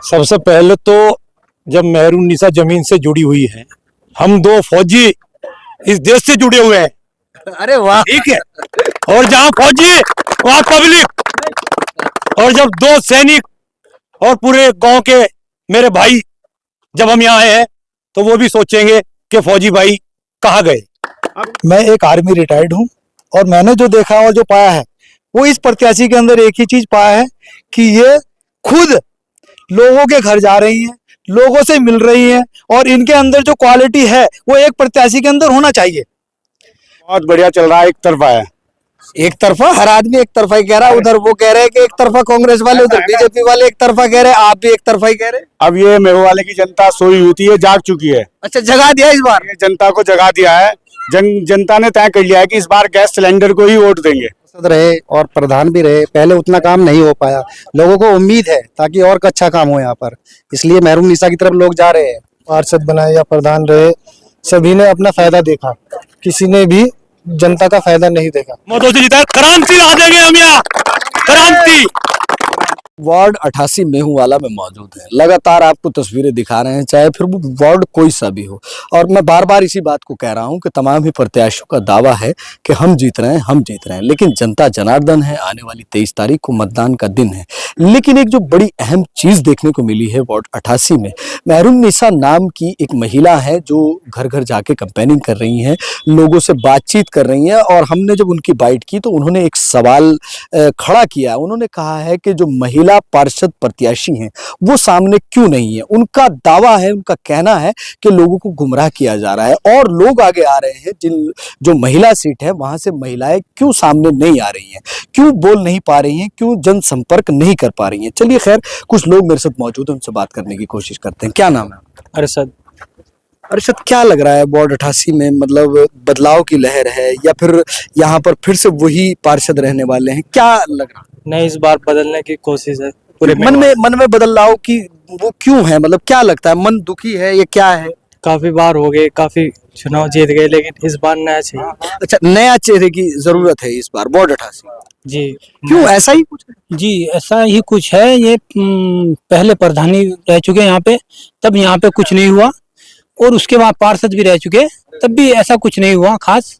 सबसे पहले तो जब मेहरुन्निसा जमीन से जुड़ी हुई है, हम दो फौजी इस देश से जुड़े हुए हैं। अरे वाह। ठीक है। और जहां फौजी वहां पब्लिक, और जब दो सैनिक और पूरे गांव के मेरे भाई जब हम यहाँ आए हैं तो वो भी सोचेंगे कि फौजी भाई कहाँ गए। मैं एक आर्मी रिटायर्ड हूँ और मैंने जो देखा और जो पाया है वो इस प्रत्याशी के अंदर एक ही चीज पाया है कि ये खुद लोगों के घर जा रही हैं, लोगों से मिल रही हैं और इनके अंदर जो क्वालिटी है वो एक प्रत्याशी के अंदर होना चाहिए। बहुत बढ़िया चल रहा है, एक तरफा है। एक तरफा हर आदमी एक तरफा ही कह रहा है, उधर वो कह रहे हैं कि एक तरफा कांग्रेस वाले, उधर बीजेपी वाले एक तरफा कह रहे हैं, आप भी एक तरफा ही कह रहे हैं। अब ये मेहू वाले की जनता सोई हुई थी, ये जाग चुकी है। अच्छा, जगा दिया इस बार। ये जनता को जगा दिया है। जनता ने तय कर लिया है कि इस बार गैस सिलेंडर को ही वोट देंगे। सांसद रहे और प्रधान भी रहे, पहले उतना काम नहीं हो पाया। लोगों को उम्मीद है ताकि और अच्छा काम हो यहाँ पर, इसलिए मेहरुन्निसा की तरफ लोग जा रहे हैं। पार्षद बनाए या प्रधान रहे, सभी ने अपना फायदा देखा, किसी ने भी जनता का फायदा नहीं देखा। मतों से जीता, क्रांति ला देंगे हम यहाँ, क्रांति। वार्ड 88 मेहू वाला में मौजूद है। लगातार आपको तस्वीरें दिखा रहे हैं, चाहे फिर वो वार्ड कोई सा भी हो। और मैं बार बार इसी बात को कह रहा हूं कि तमाम ही प्रत्याशियों का दावा है कि हम जीत रहे हैं, हम जीत रहे हैं, लेकिन जनता जनार्दन है। आने वाली 23 तारीख को मतदान का दिन है, लेकिन एक जो बड़ी अहम चीज देखने को मिली है वार्ड 88 में, मेहरुन्निसा नाम की एक महिला है जो घर घर जाके कैंपेनिंग कर रही हैं, लोगों से बातचीत कर रही हैं। और हमने जब उनकी बाइट की तो उन्होंने एक सवाल खड़ा किया। उन्होंने कहा है कि जो महिला पार्षद प्रत्याशी हैं वो सामने क्यों नहीं है। उनका दावा है, उनका कहना है कि लोगों को गुमराह किया जा रहा है और लोग आगे आ रहे हैं। जो महिला सीट है वहां से महिलाएं क्यों सामने नहीं आ रही हैं, क्यों बोल नहीं पा रही हैं, क्यों जनसंपर्क नहीं कर पा रही हैं। चलिए खैर, कुछ लोग मेरे साथ मौजूद हैं, उनसे बात करने की कोशिश करते हैं। क्या नाम है आपका? अरशद। अरशद, क्या लग रहा है वार्ड 88 में, मतलब बदलाव की लहर है या फिर यहाँ पर फिर से वही पार्षद रहने वाले हैं, क्या लग रहा है? नहीं, इस बार बदलने की कोशिश है पूरे मन में बदलाव की वो क्यों है, मतलब क्या लगता है, मन दुखी है ये क्या है? काफी बार हो गए, काफी चुनाव जीत गए, लेकिन इस बार नया चाहिए। अच्छा, नया चेहरे की जरूरत है इस बार वार्ड 88। जी। क्यों, ऐसा ही कुछ है? जी, ऐसा ही कुछ है। ये पहले प्रधानी रह चुके हैं यहाँ पे, तब यहाँ पे कुछ नहीं हुआ, और उसके बाद पार्षद भी रह चुके, तब भी ऐसा कुछ नहीं हुआ खास।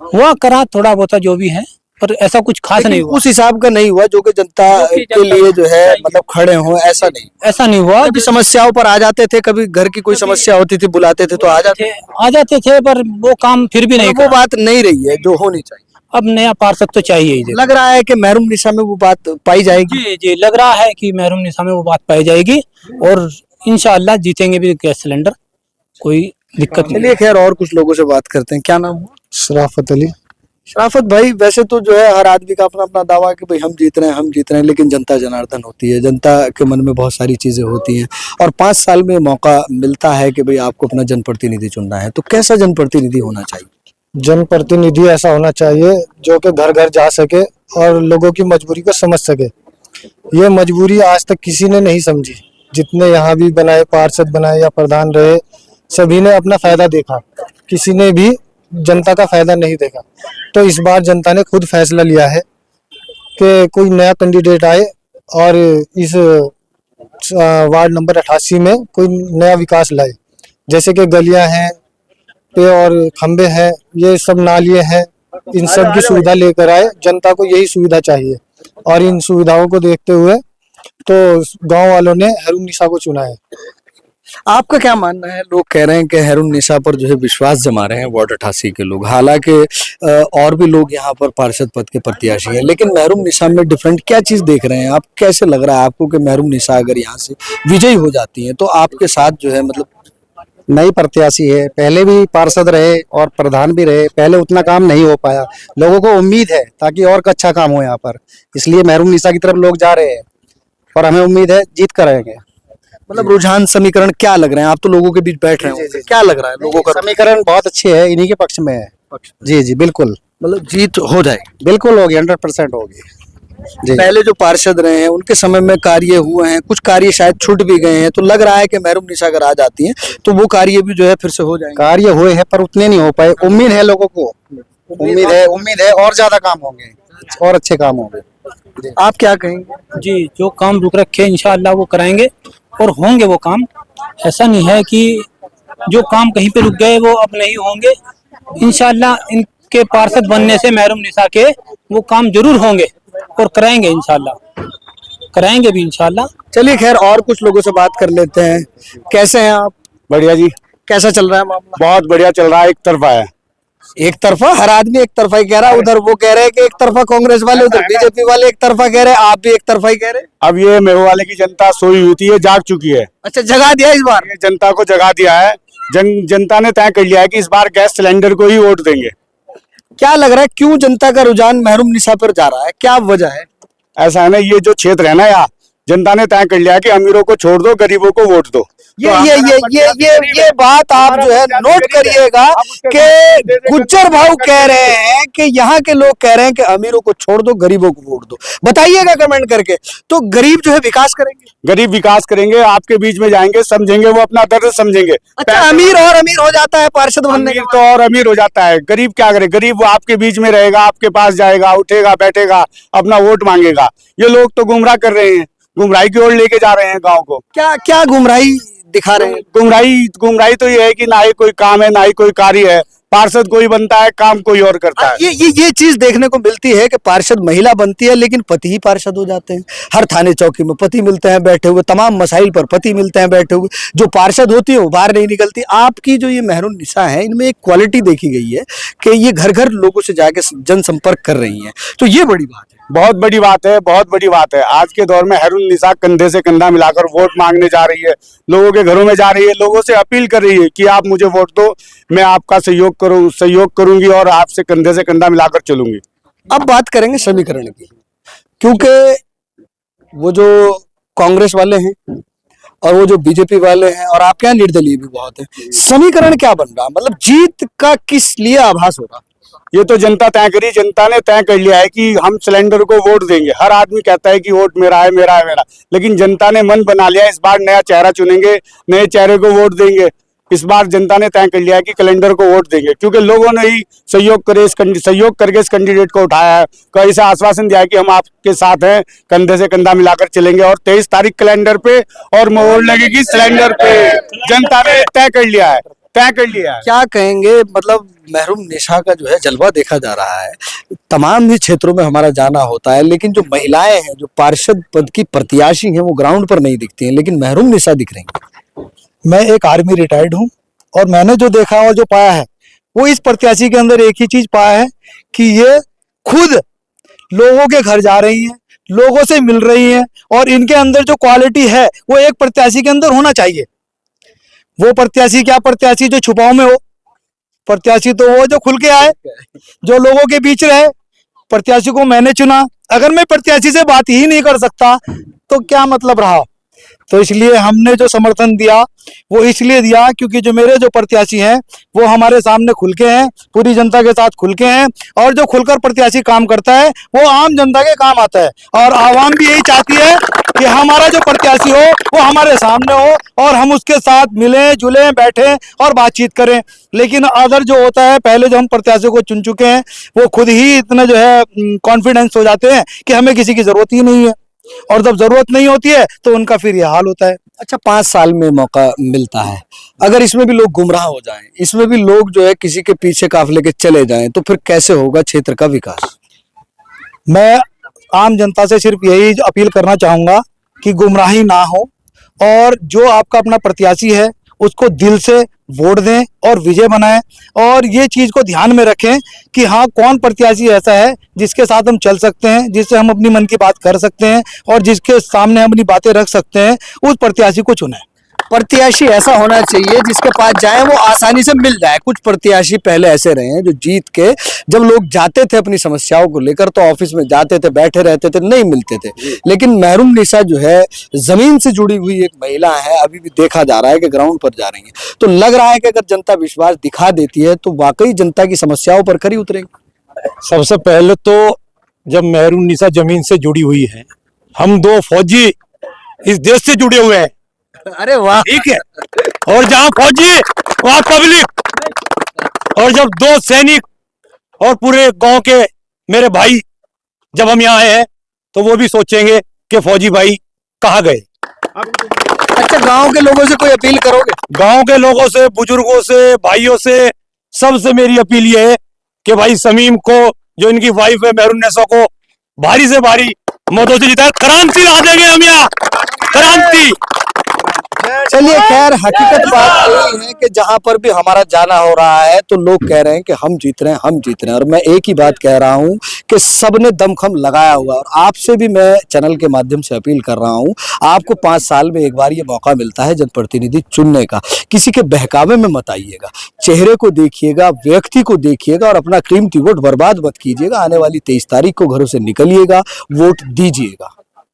हुआ करा थोड़ा बहुत जो भी है, पर ऐसा कुछ खास नहीं हुआ। उस हिसाब का नहीं हुआ जो कि जनता के लिए जो है मतलब खड़े हों, ऐसा नहीं, ऐसा नहीं हुआ। कभी समस्याओं पर आ जाते थे, कभी घर की कोई समस्या होती थी बुलाते थे तो आ जाते थे, पर वो काम फिर भी नहीं वो बात नहीं रही है जो होनी चाहिए। अब नया पार्षद तो चाहिए ही। लग रहा है कि मेहरुन्निसा में वो बात पाई जाएगी। जी जी, लग रहा है कि मेहरुन्निसा में वो बात पाई जाएगी और इंशाअल्लाह जीतेंगे भी गैस सिलेंडर, कोई दिक्कत नहीं। चलिए खैर, और कुछ लोगों से बात करते हैं। क्या नाम हुआ? शराफत अली। शराफत भाई, वैसे तो जो है हर आदमी का अपना अपना दावा है कि भाई हम जीत रहे हैं, हम जीत रहे हैं, लेकिन जनता जनार्दन होती है, जनता के मन में बहुत सारी चीजें होती हैं और 5 साल में मौका मिलता है कि भाई आपको अपना जनप्रतिनिधि चुनना है। तो कैसा जनप्रतिनिधि होना चाहिए? जनप्रतिनिधि ऐसा होना चाहिए जो कि घर घर जा सके और लोगों की मजबूरी को समझ सके। ये मजबूरी आज तक किसी ने नहीं समझी। जितने यहाँ भी बनाए, पार्षद बनाए या प्रधान रहे, सभी ने अपना फायदा देखा, किसी ने भी जनता का फायदा नहीं देखा। तो इस बार जनता ने खुद फैसला लिया है कि कोई नया कैंडिडेट आए और इस वार्ड नंबर 88 में कोई नया विकास लाए। जैसे कि गलियां हैं पे और खंबे हैं, ये सब नालियां हैं, इन सब की सुविधा लेकर आए। जनता को यही सुविधा चाहिए और इन सुविधाओं को देखते हुए तो गांव वालों ने मेहरुन्निसा को चुना है। आपका क्या मानना है? लोग कह रहे हैं कि मेहरुन्निसा पर जो है विश्वास जमा रहे हैं वार्ड 88 के लोग, हालांकि और भी लोग यहाँ पर पार्षद पद के प्रत्याशी हैं, लेकिन मेहरुन्निसा में डिफरेंट क्या चीज देख रहे हैं आप? कैसे लग रहा है आपको कि मेहरुन्निसा अगर यहाँ से विजयी हो जाती है तो आपके साथ जो है मतलब नई प्रत्याशी है, पहले भी पार्षद रहे और प्रधान भी रहे, पहले उतना काम नहीं हो पाया। लोगों को उम्मीद है ताकि और अच्छा काम हो यहाँ पर, इसलिए मेहरुन्निसा की तरफ लोग जा रहे हैं और हमें उम्मीद है जीत कर रहेंगे। मतलब रुझान समीकरण क्या लग रहे हैं? आप तो लोगों के बीच बैठ रहे हैं, क्या लग रहा है लोगों का? समीकरण बहुत अच्छे है, इन्हीं के पक्ष में है। जी जी बिल्कुल, मतलब जीत हो जाएगी, बिल्कुल होगी, 100% होगी। पहले जो पार्षद रहे हैं उनके समय में कार्य हुए हैं, कुछ कार्य शायद छूट भी गए हैं, तो लग रहा है कि मेहरुन्निसा अगर आ जाती है तो वो कार्य भी जो है फिर से हो जाएंगे। कार्य हुए हैं पर उतने नहीं हो पाए। उम्मीद है लोगों को, उम्मीद है और ज्यादा काम होंगे और अच्छे काम होंगे। आप क्या कहेंगे? जी, जो काम रुक रखे इंशाअल्लाह वो कराएंगे और होंगे वो काम। ऐसा नहीं है कि जो काम कहीं पे रुक गए वो अब नहीं होंगे। इंशाल्लाह इनके पार्षद बनने से महरूम निसा के वो काम जरूर होंगे और कराएंगे, इंशाल्लाह कराएंगे भी इंशाल्लाह। चलिए खैर और कुछ लोगों से बात कर लेते हैं। कैसे हैं आप? बढ़िया जी, कैसा चल रहा है मामला? बहुत बढ़िया चल रहा है। एक तरफा है। एक तरफा? हर आदमी एक तरफा ही कह रहा है। उधर वो कह रहे हैं कि एक तरफा कांग्रेस वाले, उधर बीजेपी वाले एक तरफा कह रहे हैं, आप भी एक तरफा ही कह रहे हैं। अब ये मेहुवाले की जनता सोई हुई थी, ये जाग चुकी है। अच्छा, जगा दिया इस बार? ये जनता को जगा दिया है। जनता ने तय कर लिया है कि इस बार गैस सिलेंडर को ही वोट देंगे। क्या लग रहा है क्यों जनता का रुझान महरूम निसा पर जा रहा है? क्या वजह है? ऐसा है ना, ये जो क्षेत्र है ना, यहाँ जनता ने तय कर लिया है कि अमीरों को छोड़ दो, गरीबों को वोट दो। ये बात आप जो है नोट करिएगा कि गुज्जर भाऊ कह रहे हैं कि यहाँ के लोग कह रहे हैं कि अमीरों को छोड़ दो, गरीबों को वोट दो। बताइएगा कमेंट करके। तो गरीब जो है विकास करेंगे, गरीब विकास करेंगे, आपके बीच में जाएंगे, समझेंगे, वो अपना दर्द समझेंगे। अच्छा, अमीर और अमीर हो जाता है पार्षद बनने अमीर के तो और अमीर हो जाता है, गरीब क्या करे? गरीब वो आपके बीच में रहेगा, आपके पास जाएगा, उठेगा, बैठेगा, अपना वोट मांगेगा। ये लोग तो गुमराह कर रहे हैं, गुमराही की ओर लेके जा रहे हैं गांव को। क्या क्या गुमराही दिखा रहे हैं? गुमराही तो ये है कि ना ही कोई काम है, ना ही कोई कार्य है। पार्षद कोई बनता है, काम कोई और करता है। ये चीज देखने को मिलती है कि पार्षद महिला बनती है लेकिन पति ही पार्षद हो जाते हैं। हर थाने चौकी में पति मिलते हैं बैठे हुए, तमाम मसाइल पर पति मिलते हैं बैठे हुए। जो पार्षद होती है वो बाहर नहीं निकलती। आपकी जो ये महरून निसा है, इनमें एक क्वालिटी देखी गई है कि ये घर घर लोगों से जाके जनसंपर्क कर रही हैं, तो ये बड़ी बात है। बहुत बड़ी बात है, बहुत बड़ी बात है। आज के दौर में महरून निसा कंधे से कंधा मिलाकर वोट मांगने जा रही है, लोगों के घरों में जा रही है, लोगों से अपील कर रही है कि आप मुझे वोट दो, मैं आपका सहयोग करूंगी और आपसे कंधे से कंधा मिलाकर चलूंगी। अब बात करेंगे समीकरण की, क्योंकि वो जो कांग्रेस वाले हैं और वो जो बीजेपी वाले हैं और आपके यहाँ निर्दलीय भी बहुत है, समीकरण क्या बन रहा? मतलब जीत का किस लिए आभास हो रहा? ये तो जनता तय करी, जनता ने तय कर लिया है कि हम सिलेंडर को वोट देंगे। हर आदमी कहता है कि वोट मेरा है, मेरा है, मेरा, लेकिन जनता ने मन बना लिया, इस बार नया चेहरा चुनेंगे, नए चेहरे को वोट देंगे। इस बार जनता ने तय कर लिया है कि कैलेंडर को वोट देंगे, क्योंकि लोगों ने ही सहयोग करके इस कैंडिडेट को उठाया है, कई से आश्वासन दिया है कि हम आपके साथ हैं, कंधे से कंधा मिलाकर चलेंगे। और 23 तारीख कैलेंडर पे और मोहर लगेगी सिलेंडर पे। जनता ने तय कर लिया है, तय कर लिया है। क्या कहेंगे? मतलब महरूम निशा का जो है जलवा देखा जा रहा है। तमाम ही क्षेत्रों में हमारा जाना होता है, लेकिन जो महिलाएं हैं, जो पार्षद पद की प्रत्याशी हैं, वो ग्राउंड पर नहीं दिखती हैं, लेकिन महरूम निशा दिख रही हैं। मैं एक आर्मी रिटायर्ड हूँ और मैंने जो देखा और जो पाया है, वो इस प्रत्याशी के अंदर एक ही चीज पाया है कि ये खुद लोगों के घर जा रही हैं, लोगों से मिल रही हैं, और इनके अंदर जो क्वालिटी है वो एक प्रत्याशी के अंदर होना चाहिए। वो प्रत्याशी क्या प्रत्याशी जो छुपाव में हो, प्रत्याशी तो वो जो खुल के आए, जो लोगों के बीच रहे। प्रत्याशी को मैंने चुना, अगर मैं प्रत्याशी से बात ही नहीं कर सकता तो क्या मतलब रहा? तो इसलिए हमने जो समर्थन दिया वो इसलिए दिया क्योंकि जो मेरे जो प्रत्याशी हैं वो हमारे सामने खुल के हैं, पूरी जनता के साथ खुल के हैं, और जो खुलकर प्रत्याशी काम करता है वो आम जनता के काम आता है। और आवाम भी यही चाहती है कि हमारा जो प्रत्याशी हो वो हमारे सामने हो और हम उसके साथ मिलें जुलें, बैठें और बातचीत करें। लेकिन अदर जो होता है, पहले जो हम प्रत्याशी को चुन चुके हैं वो खुद ही इतना जो है कॉन्फिडेंस हो जाते हैं कि हमें किसी की जरूरत ही नहीं है, और जब जरूरत नहीं होती है तो उनका फिर यह हाल होता है। अच्छा, 5 साल में मौका मिलता है, अगर इसमें भी लोग गुमराह हो जाएं, इसमें भी लोग जो है किसी के पीछे काफले के चले जाएं, तो फिर कैसे होगा क्षेत्र का विकास? मैं आम जनता से सिर्फ यही अपील करना चाहूंगा कि गुमराही ना हो, और जो आपका अपना प्रत्याशी है उसको दिल से वोट दें और विजय बनाएं, और ये चीज को ध्यान में रखें कि हाँ, कौन प्रत्याशी ऐसा है जिसके साथ हम चल सकते हैं, जिससे हम अपनी मन की बात कर सकते हैं और जिसके सामने हम अपनी बातें रख सकते हैं, उस प्रत्याशी को चुनें। प्रत्याशी ऐसा होना चाहिए जिसके पास जाए वो आसानी से मिल जाए। कुछ प्रत्याशी पहले ऐसे रहे हैं जो जीत के, जब लोग जाते थे अपनी समस्याओं को लेकर तो ऑफिस में जाते थे, बैठे रहते थे, नहीं मिलते थे। लेकिन महरून निशा जो है जमीन से जुड़ी हुई एक महिला है, अभी भी देखा जा रहा है कि ग्राउंड पर जा रही है, तो लग रहा है कि अगर जनता विश्वास दिखा देती है तो वाकई जनता की समस्याओं पर खरी उतरेगी। सबसे पहले तो जब महरून निशा जमीन से जुड़ी हुई है, हम 2 फौजी इस देश से जुड़े हुए हैं, अरे वाह, ठीक है, और जहां फौजी वहां पब्लिक, और जब 2 सैनिक और पूरे गांव के मेरे भाई जब हम यहाँ आए हैं तो वो भी सोचेंगे कि फौजी भाई कहाँ गए। अच्छा, गांव के लोगों से कोई अपील करोगे? गांव के लोगों से, बुजुर्गों से, भाइयों से, सबसे मेरी अपील ये है कि भाई शमीम को, जो इनकी वाइफ है मेहरुन्निसा को, भारी से भारी मतों से जिताए। क्रांति ला देंगे हम यहाँ, क्रांति। चलिए, खैर हकीकत बात यही है कि जहां पर भी हमारा जाना हो रहा है तो लोग कह रहे हैं कि हम जीत रहे हैं, हम जीत रहे हैं। और मैं एक ही बात कह रहा हूं कि सबने दमखम लगाया हुआ है। और आपसे भी मैं चैनल के माध्यम से अपील कर रहा हूं, आपको 5 साल में एक बार ये मौका मिलता है जनप्रतिनिधि चुनने का। किसी के बहकावे में मत आइएगा, चेहरे को देखिएगा, व्यक्ति को देखिएगा और अपना कीमती वोट बर्बाद मत कीजिएगा। आने वाली 23 तारीख को घरों से निकलिएगा, वोट दीजिएगा।